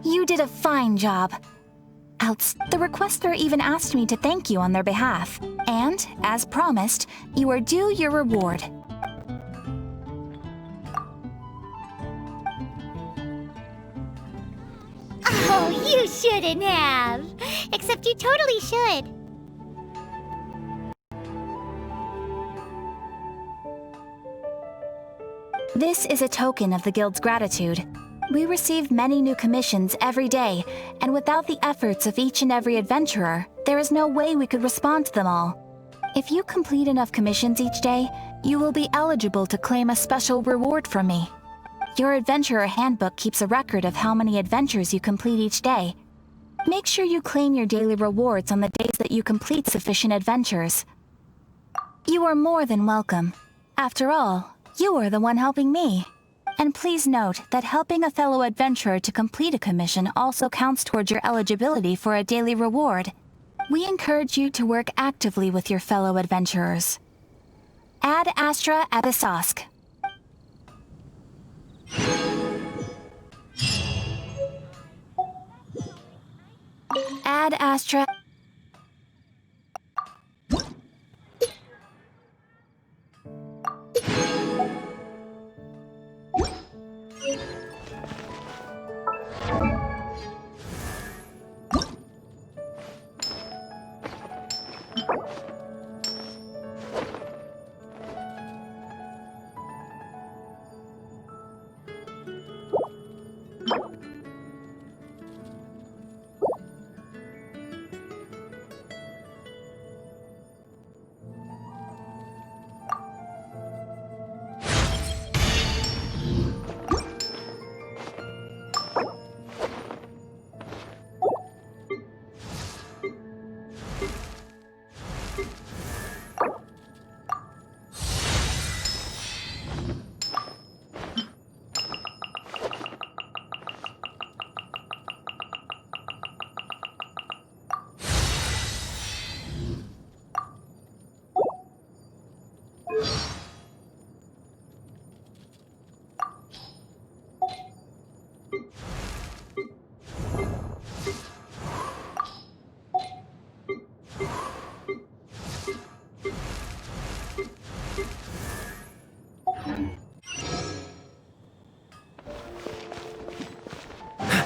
You did a fine job. The requester even asked me to thank you on their behalf. And, as promised, you are due your reward. Oh, you shouldn't have. Except you totally should. This is a token of the Guild's gratitude. We receive many new commissions every day, and without the efforts of each and every adventurer, there is no way we could respond to them all. If you complete enough commissions each day, you will be eligible to claim a special reward from me. Your Adventurer Handbook keeps a record of how many adventures you complete each day. Make sure you claim your daily rewards on the days that you complete sufficient adventures. You are more than welcome. After all, you are the one helping me. And please note that helping a fellow adventurer to complete a commission also counts towards your eligibility for a daily reward. We encourage you to work actively with your fellow adventurers. Ad Astra Abyssosk. Ad Astra...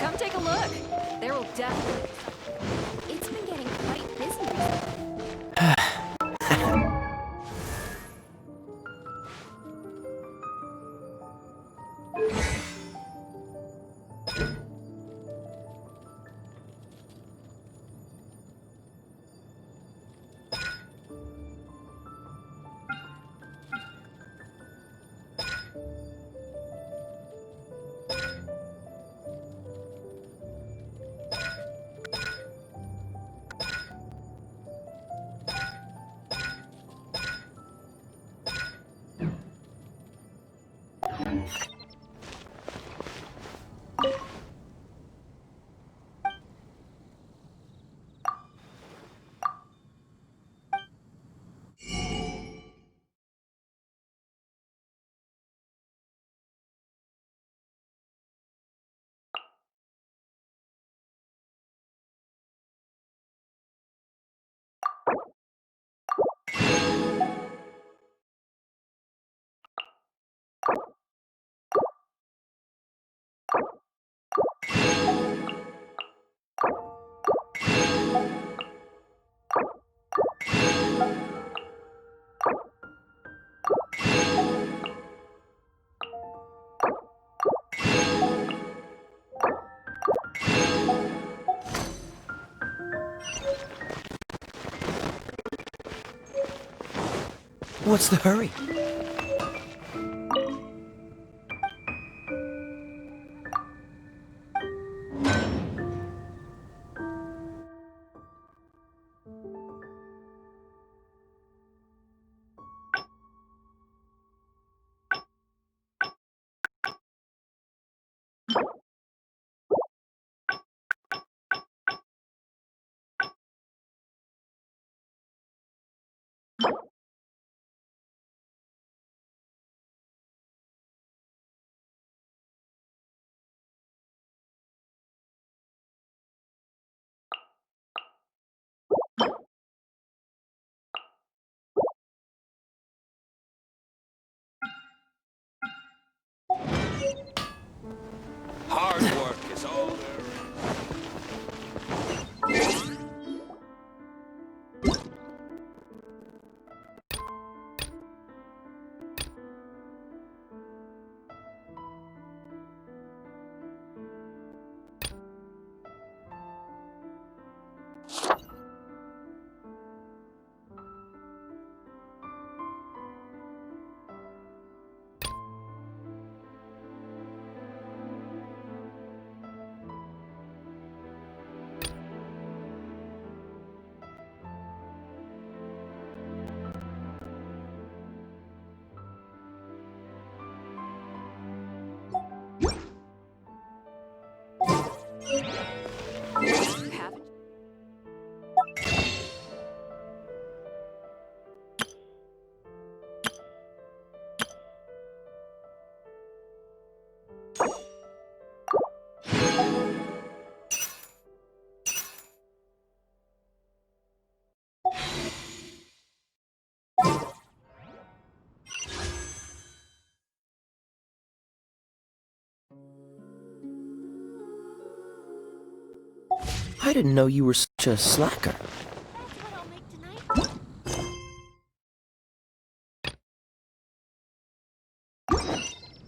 Come take a look. There will definitely... It's been getting quite busy recently. What's the hurry? Hard work is all there is. You haven't. I didn't know you were such a slacker. That's what I'll make tonight.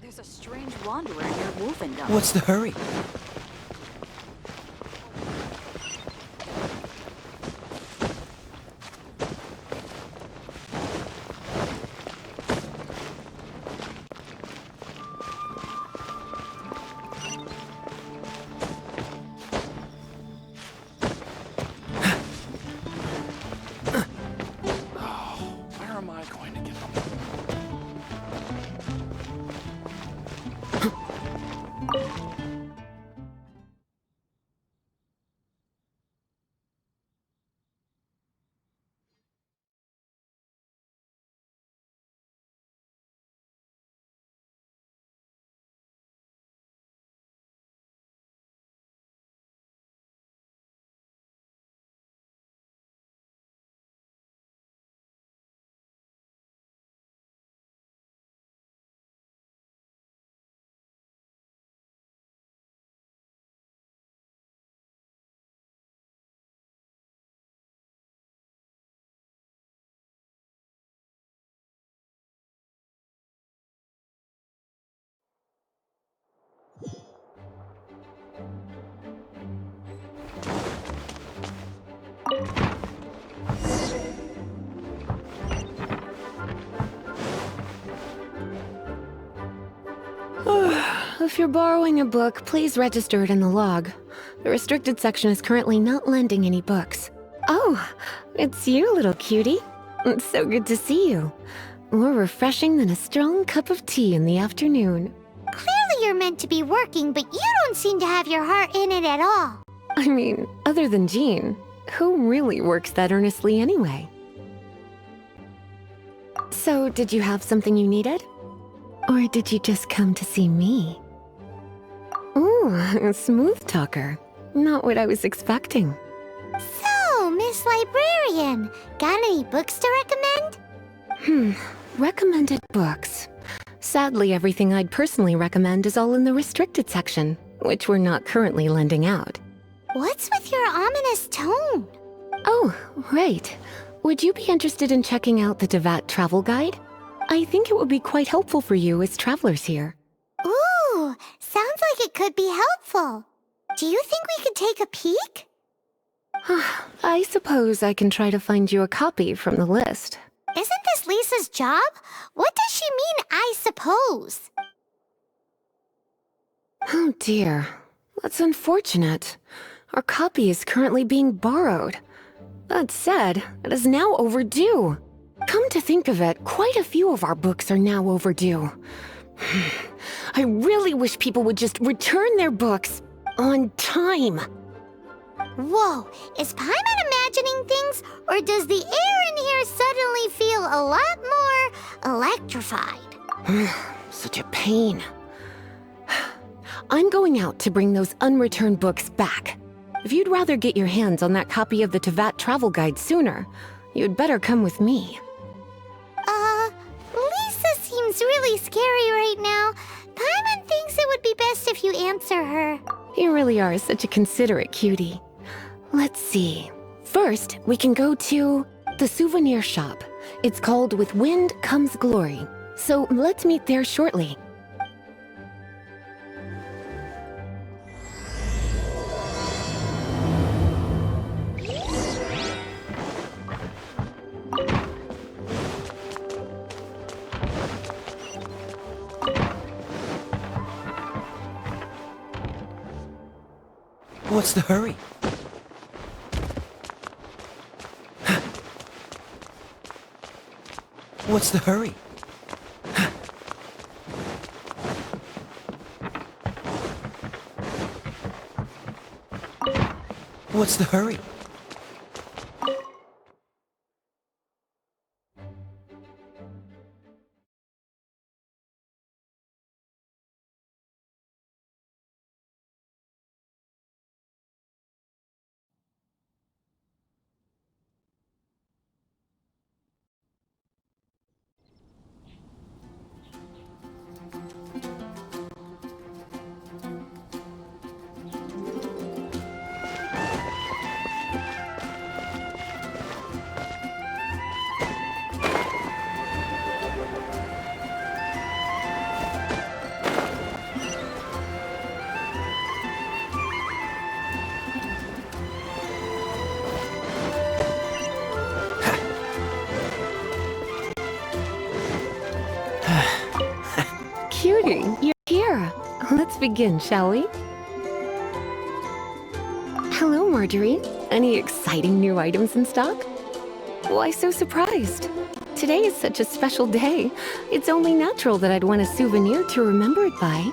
There's a strange wanderer near Wolfendom. What's the hurry? Where am I going to get them? If you're borrowing a book, please register it in the log. The restricted section is currently not lending any books. Oh, it's you, little cutie. It's so good to see you. More refreshing than a strong cup of tea in the afternoon. Clearly you're meant to be working, but you don't seem to have your heart in it at all. I mean, other than Jean, who really works that earnestly anyway? So, did you have something you needed? Or did you just come to see me? Ooh, a smooth talker. Not what I was expecting. So, Miss Librarian, got any books to recommend? Recommended books. Sadly, everything I'd personally recommend is all in the restricted section, which we're not currently lending out. What's with your ominous tone? Oh, right. Would you be interested in checking out the Devat travel guide? I think it would be quite helpful for you as travelers here. Ooh, sounds like it could be helpful. Do you think we could take a peek? I suppose I can try to find you a copy from the list. Isn't this Lisa's job? What does she mean, I suppose? Oh dear. That's unfortunate. Our copy is currently being borrowed. That said, it is now overdue. Come to think of it, quite a few of our books are now overdue. I really wish people would just return their books on time. Whoa, is Paimon imagining things, or does the air in here suddenly feel a lot more electrified? Such a pain. I'm going out to bring those unreturned books back. If you'd rather get your hands on that copy of the Tevat travel guide sooner, you'd better come with me. Lisa seems really scary right now. Paimon thinks it would be best if you answer her. You really are such a considerate cutie. Let's see. First, we can go to the souvenir shop. It's called With Wind Comes Glory. So let's meet there shortly. What's the hurry? What's the hurry? What's the hurry? Cutie, you're here. Let's begin, shall we? Hello, Marjorie. Any exciting new items in stock? Why so surprised? Today is such a special day. It's only natural that I'd want a souvenir to remember it by.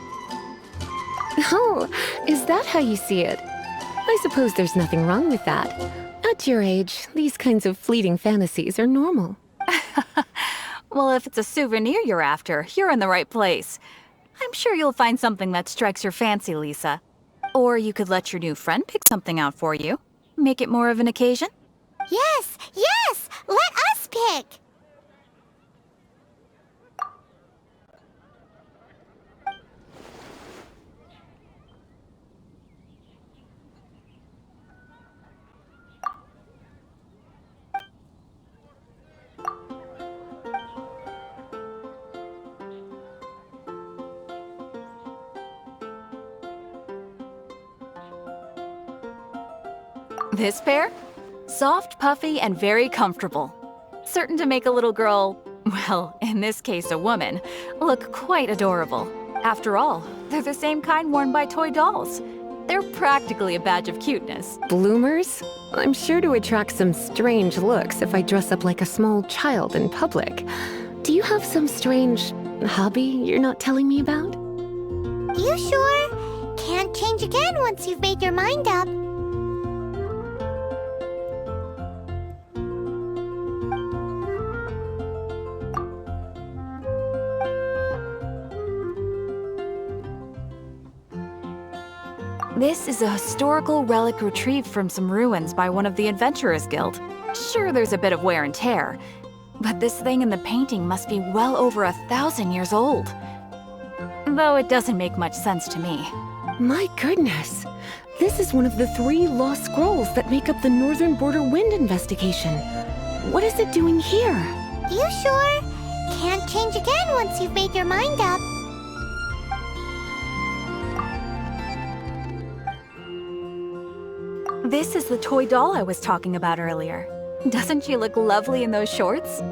Oh, is that how you see it? I suppose there's nothing wrong with that. At your age, these kinds of fleeting fantasies are normal. Well, if it's a souvenir you're after, you're in the right place. I'm sure you'll find something that strikes your fancy, Lisa. Or you could let your new friend pick something out for you. Make it more of an occasion. Yes, yes! Let us pick! This pair? Soft, puffy, and very comfortable. Certain to make a little girl, well, in this case a woman, look quite adorable. After all, they're the same kind worn by toy dolls. They're practically a badge of cuteness. Bloomers? I'm sure to attract some strange looks if I dress up like a small child in public. Do you have some strange hobby you're not telling me about? You sure? Can't change again once you've made your mind up. This is a historical relic retrieved from some ruins by one of the Adventurers Guild. Sure, there's a bit of wear and tear, but this thing in the painting must be well over 1,000 years old. Though it doesn't make much sense to me. My goodness! This is one of the 3 lost scrolls that make up the Northern Border Wind investigation. What is it doing here? You sure? Can't change again once you've made your mind up. This is the toy doll I was talking about earlier. Doesn't she look lovely in those shorts?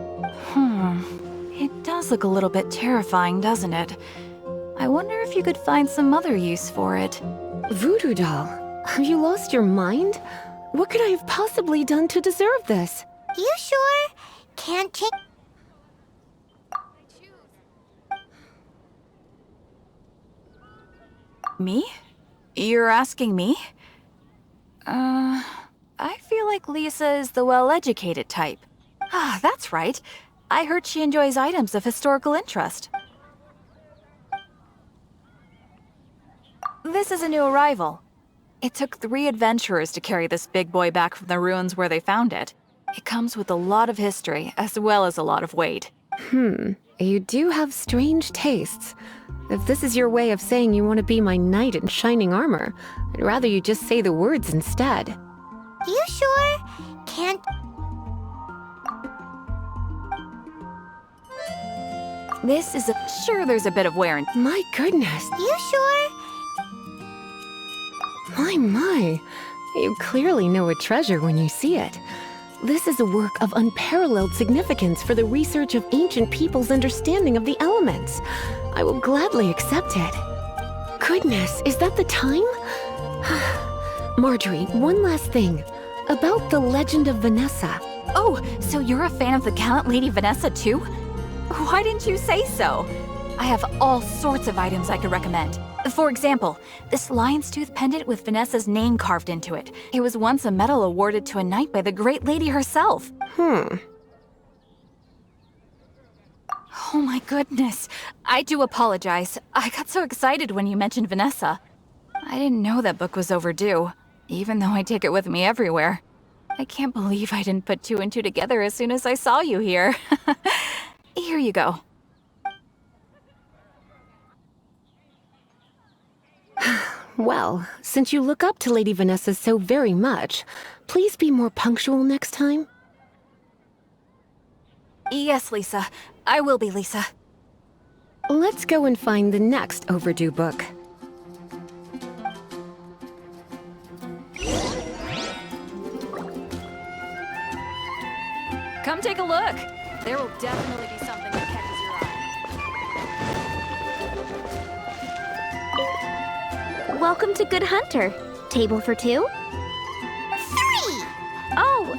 It does look a little bit terrifying, doesn't it? I wonder if you could find some other use for it. Voodoo doll, have you lost your mind? What could I have possibly done to deserve this? You sure? Can't change. Me? You're asking me? I feel like Lisa is the well-educated type. Ah, that's right. I heard she enjoys items of historical interest. This is a new arrival. It took 3 adventurers to carry this big boy back from the ruins where they found it. It comes with a lot of history, as well as a lot of weight. You do have strange tastes. If this is your way of saying you want to be my knight in shining armor, I'd rather you just say the words instead. You sure? Can't. This is sure there's a bit of wear and... My goodness. You sure? My. You clearly know a treasure when you see it. This is a work of unparalleled significance for the research of ancient people's understanding of the elements. I will gladly accept it. Goodness, is that the time? Marjorie, one last thing. About the legend of Vanessa. Oh, so you're a fan of the gallant Lady Vanessa too? Why didn't you say so? I have all sorts of items I could recommend. For example, this lion's tooth pendant with Vanessa's name carved into it. It was once a medal awarded to a knight by the great lady herself. Oh my goodness. I do apologize. I got so excited when you mentioned Vanessa. I didn't know that book was overdue, even though I take it with me everywhere. I can't believe I didn't put 2 and 2 together as soon as I saw you here. Here you go. Well, since you look up to Lady Vanessa so very much, please be more punctual next time. Yes, Lisa. I will be, Lisa. Let's go and find the next overdue book. Come take a look. There will definitely be something that catches your eye. Welcome to Good Hunter. Table for 2? 3! Oh,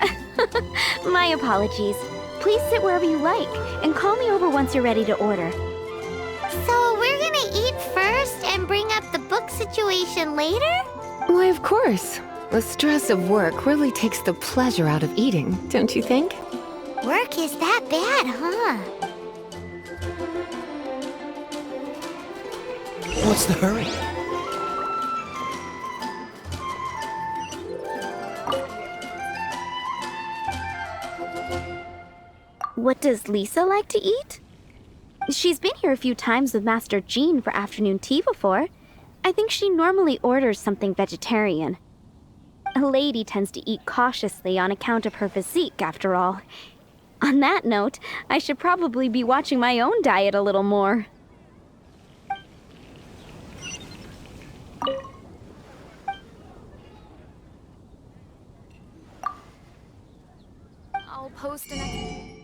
my apologies. Please sit wherever you like, and call me over once you're ready to order. So we're gonna eat first and bring up the book situation later? Why, of course. The stress of work really takes the pleasure out of eating, don't you think? Work is that bad, huh? What's the hurry? What does Lisa like to eat? She's been here a few times with Master Jean for afternoon tea before. I think she normally orders something vegetarian. A lady tends to eat cautiously on account of her physique, after all. On that note, I should probably be watching my own diet a little more. I'll post an...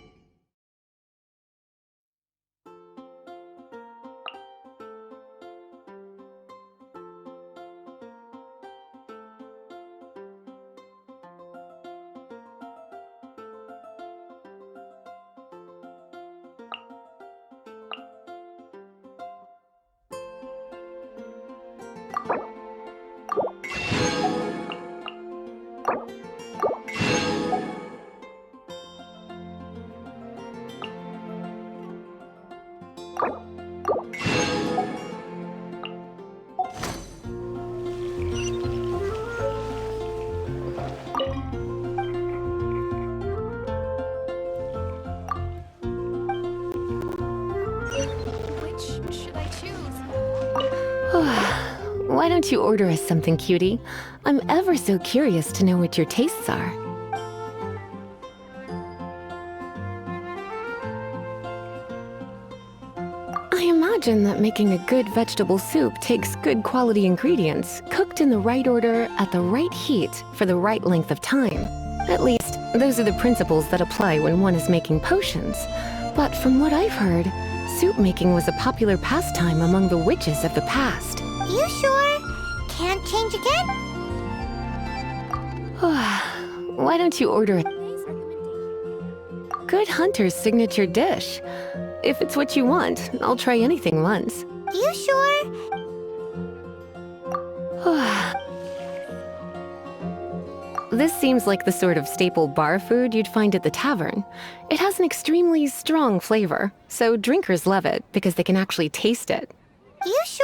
Why don't you order us something, cutie? I'm ever so curious to know what your tastes are. I imagine that making a good vegetable soup takes good quality ingredients, cooked in the right order at the right heat for the right length of time. At least, those are the principles that apply when one is making potions. But from what I've heard, soup making was a popular pastime among the witches of the past. You sure? Can't change again? Why don't you order a good hunter's signature dish? If it's what you want, I'll try anything once. You sure? This seems like the sort of staple bar food you'd find at the tavern. It has an extremely strong flavor, so drinkers love it because they can actually taste it. You sure?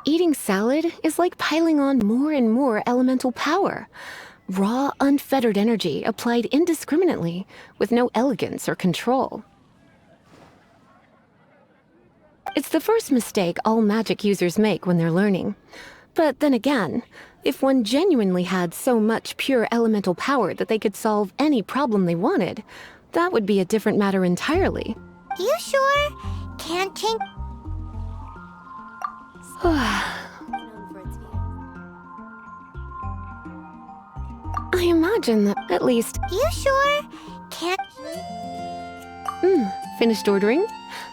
Eating salad is like piling on more and more elemental power. Raw, unfettered energy applied indiscriminately, with no elegance or control. It's the first mistake all magic users make when they're learning. But then again, if one genuinely had so much pure elemental power that they could solve any problem they wanted, that would be a different matter entirely. You sure? Can't change. I imagine that at least... You sure? Can't. Finished ordering?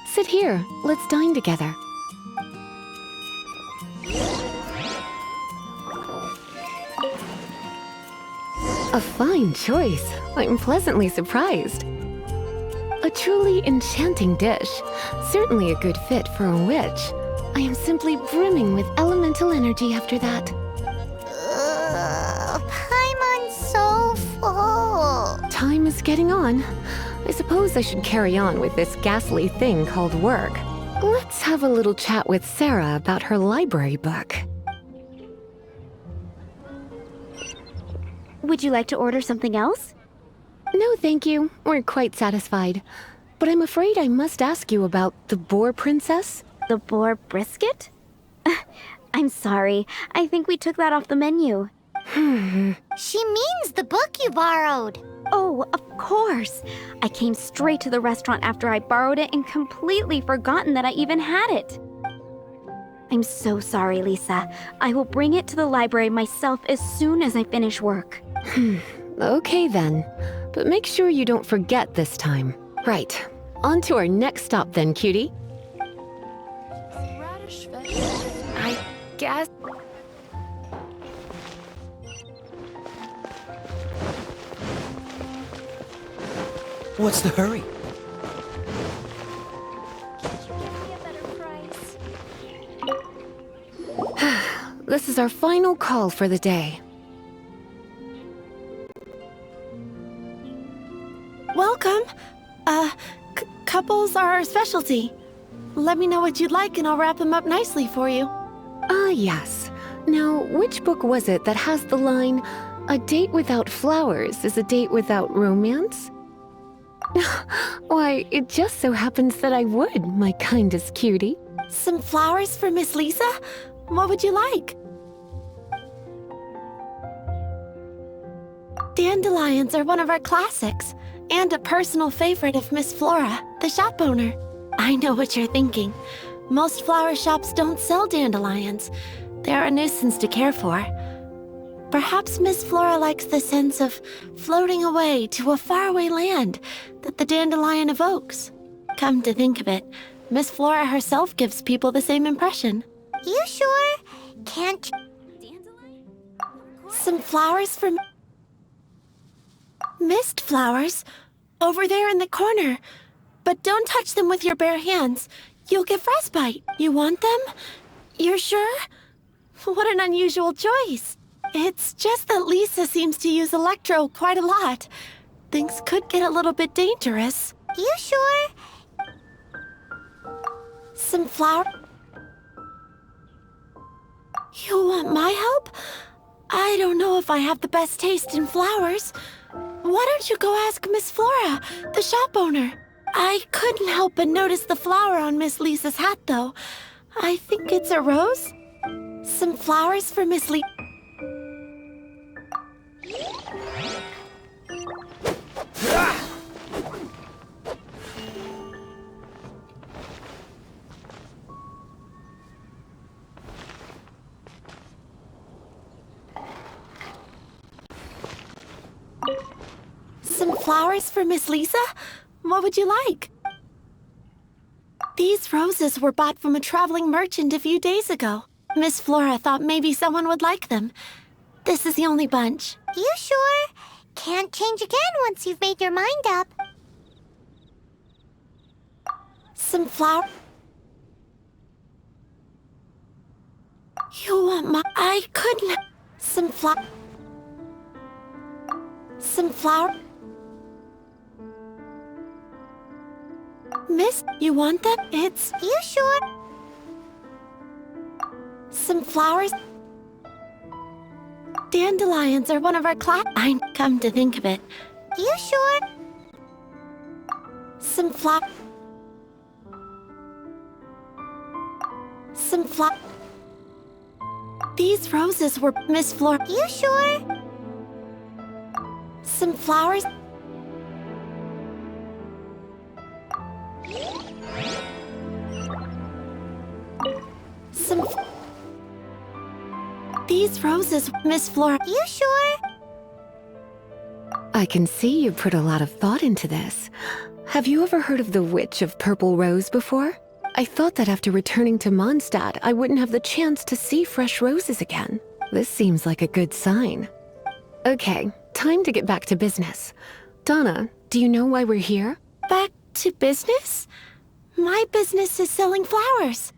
Sit here. Let's dine together. A fine choice. I'm pleasantly surprised. A truly enchanting dish. Certainly a good fit for a witch. I am simply brimming with elemental energy after that. Paimon's so full. Time is getting on. I suppose I should carry on with this ghastly thing called work. Let's have a little chat with Sarah about her library book. Would you like to order something else? No, thank you. We're quite satisfied. But I'm afraid I must ask you about the Boar Princess. The boar brisket? I'm sorry. I think we took that off the menu. She means the book you borrowed. Oh, of course. I came straight to the restaurant after I borrowed it and completely forgotten that I even had it. I'm so sorry, Lisa. I will bring it to the library myself as soon as I finish work. Okay then. But make sure you don't forget this time. Right. On to our next stop then, cutie. I guess. What's the hurry? This is our final call for the day. Welcome. Couples are our specialty. Let me know what you'd like and I'll wrap them up nicely for you. Yes. Now, which book was it that has the line, "A date without flowers is a date without romance"? Why, it just so happens that I would, my kindest cutie. Some flowers for Miss Lisa? What would you like? Dandelions are one of our classics, and a personal favorite of Miss Flora, the shop owner. I know what you're thinking. Most flower shops don't sell dandelions. They're a nuisance to care for. Perhaps Miss Flora likes the sense of floating away to a faraway land that the dandelion evokes. Come to think of it, Miss Flora herself gives people the same impression. You sure? Can't. Some flowers for... Mist flowers? Over there in the corner. But don't touch them with your bare hands. You'll get frostbite. You want them? You're sure? What an unusual choice. It's just that Lisa seems to use Electro quite a lot. Things could get a little bit dangerous. You sure? Some flower... You want my help? I don't know if I have the best taste in flowers. Why don't you go ask Miss Flora, the shop owner? I couldn't help but notice the flower on Miss Lisa's hat, though. I think it's a rose? Some flowers for Miss Lisa. flowers for Miss Lisa? What would you like? These roses were bought from a traveling merchant a few days ago. Miss Flora thought maybe someone would like them. This is the only bunch. You sure? Can't change again once you've made your mind up. Some flower. You want my... I couldn't... Some flower. Some flower. Miss, you want them? It's... You sure? Some flowers. Dandelions are one of our class... I come to think of it. You sure? Some flower. Some flower. These roses were Miss Flora. You sure? Some flowers. Some... These roses, Miss Flora. You sure? I can see you put a lot of thought into this. Have you ever heard of the Witch of Purple Rose before? I thought that after returning to Mondstadt, I wouldn't have the chance to see fresh roses again. This seems like a good sign. Okay, time to get back to business. Donna, do you know why we're here? Back to business? My business is selling flowers.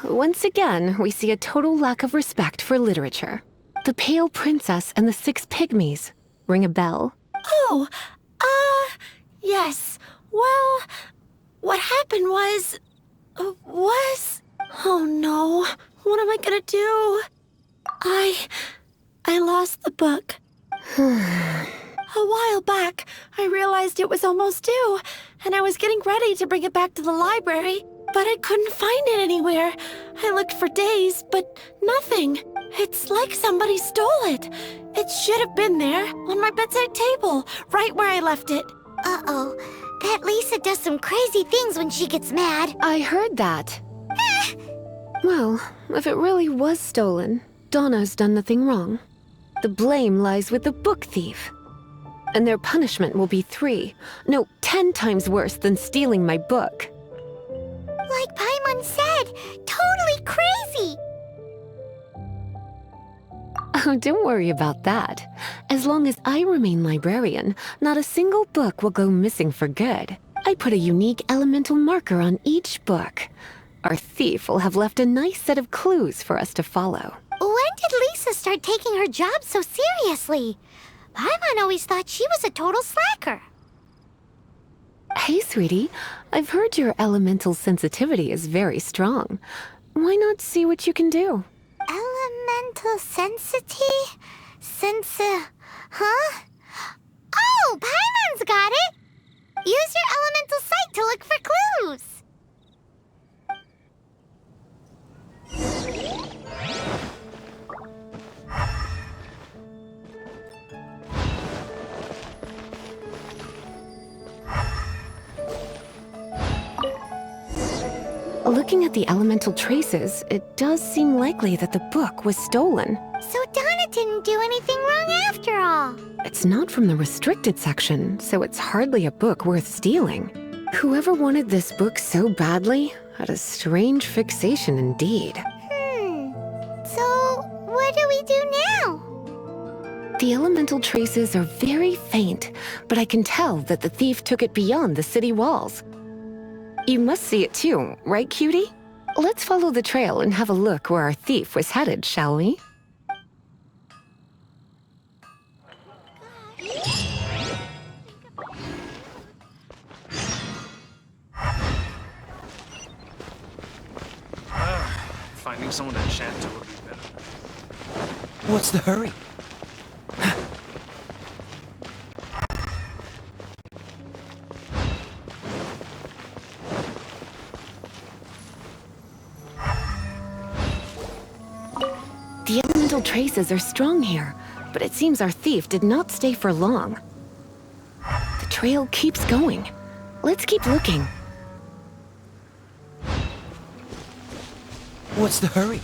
Once again, we see a total lack of respect for literature. The Pale Princess and the Six Pygmies. Ring a bell? Oh, yes. Well, what happened was... Oh no, what am I gonna do? I lost the book. A while back, I realized it was almost due, and I was getting ready to bring it back to the library, but I couldn't find it anywhere. I looked for days, but nothing. It's like somebody stole it. It should have been there, on my bedside table, right where I left it. Uh-oh. That Lisa does some crazy things when she gets mad. I heard that. Well, if it really was stolen, Donna's done nothing wrong. The blame lies with the book thief. And their punishment will be 10 times worse than stealing my book. Like Paimon said, totally crazy. Oh, don't worry about that. As long as I remain librarian, not a single book will go missing for good. I put a unique elemental marker on each book. Our thief will have left a nice set of clues for us to follow. When did Lisa start taking her job so seriously? Paimon always thought she was a total slacker. Hey, sweetie. I've heard your elemental sensitivity is very strong. Why not see what you can do? Elemental huh? Oh, Paimon's got it! Use your elemental sight to look for clues. Looking at the elemental traces, it does seem likely that the book was stolen. So Donna didn't do anything wrong after all. It's not from the restricted section, so it's hardly a book worth stealing. Whoever wanted this book so badly had a strange fixation indeed. So what do we do now? The elemental traces are very faint, but I can tell that the thief took it beyond the city walls. You must see it too, right, cutie? Let's follow the trail and have a look where our thief was headed, shall we? Finding someone to chat to would be better. What's the hurry? The elemental traces are strong here, but it seems our thief did not stay for long. The trail keeps going. Let's keep looking. What's the hurry?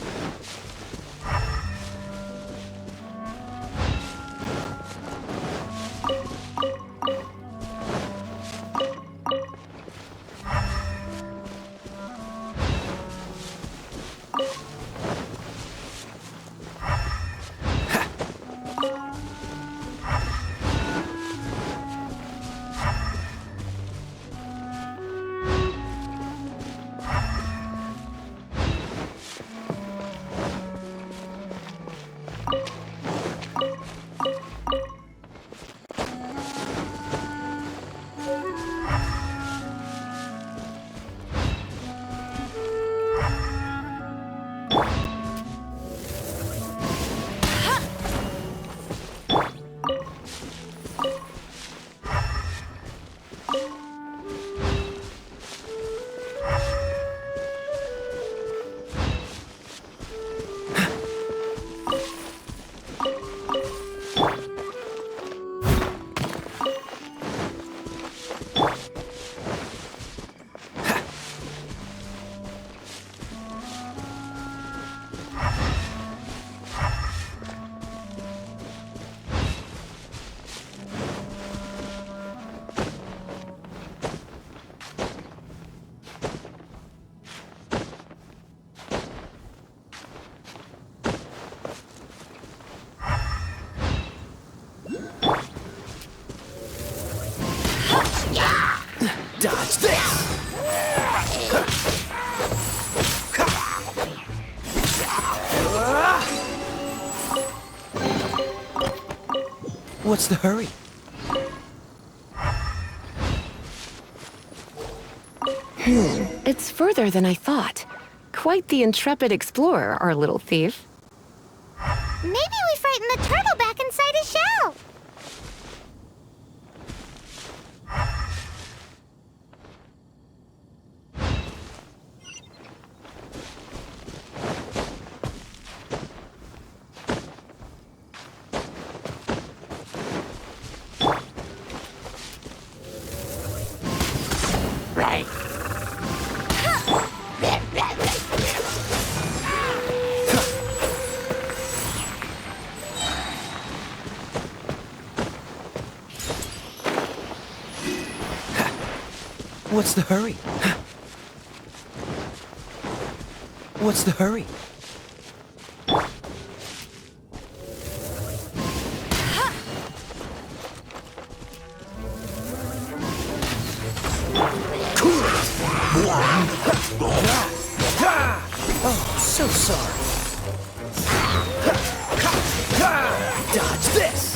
Dodge this! What's the hurry? It's further than I thought. Quite the intrepid explorer, our little thief. Maybe we frightened the turtle back inside his shell. What's the hurry? What's the hurry? Oh, so sorry. Dodge this!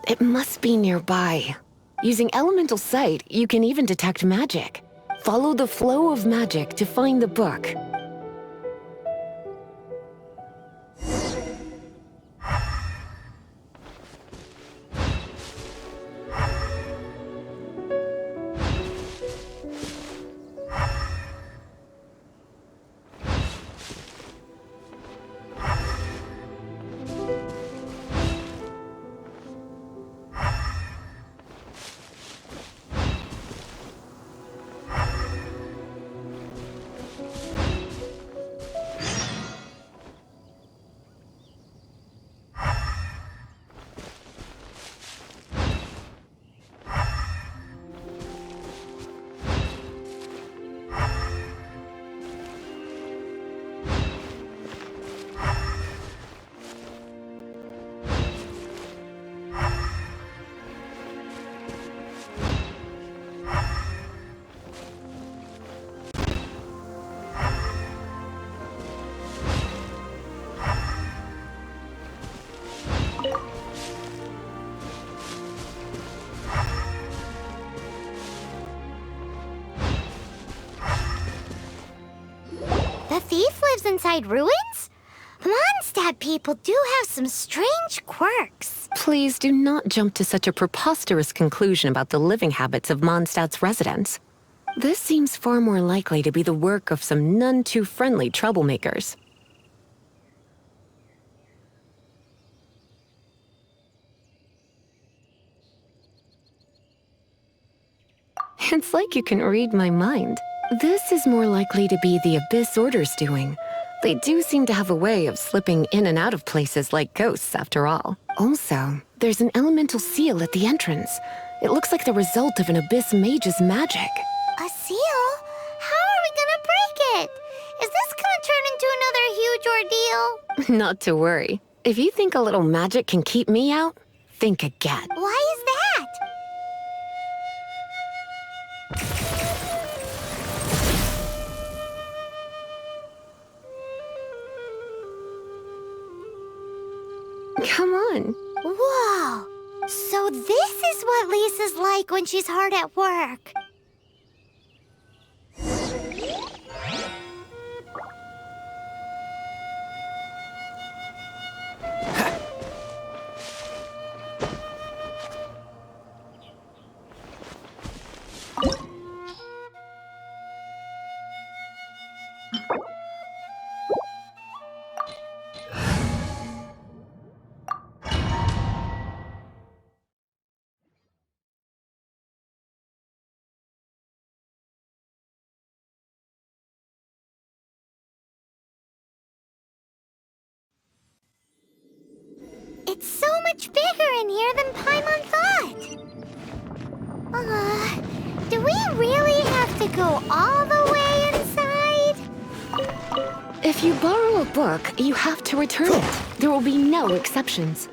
It must be nearby. Using elemental sight, you can even detect magic. Follow the flow of magic to find the book. A thief lives inside ruins? Mondstadt people do have some strange quirks. Please do not jump to such a preposterous conclusion about the living habits of Mondstadt's residents. This seems far more likely to be the work of some none too friendly troublemakers. It's like you can read my mind. This is more likely to be the Abyss Order's doing. They do seem to have a way of slipping in and out of places like ghosts, after all. Also, there's an elemental seal at the entrance. It looks like the result of an Abyss mage's magic. A seal? How are we gonna break it? Is this gonna turn into another huge ordeal? Not to worry. If you think a little magic can keep me out, think again. Why is that? Come on. Whoa! So this is what Lisa's like when she's hard at work. It's so much bigger in here than Paimon thought. Do we really have to go all the way inside? If you borrow a book, you have to return it. There will be no exceptions.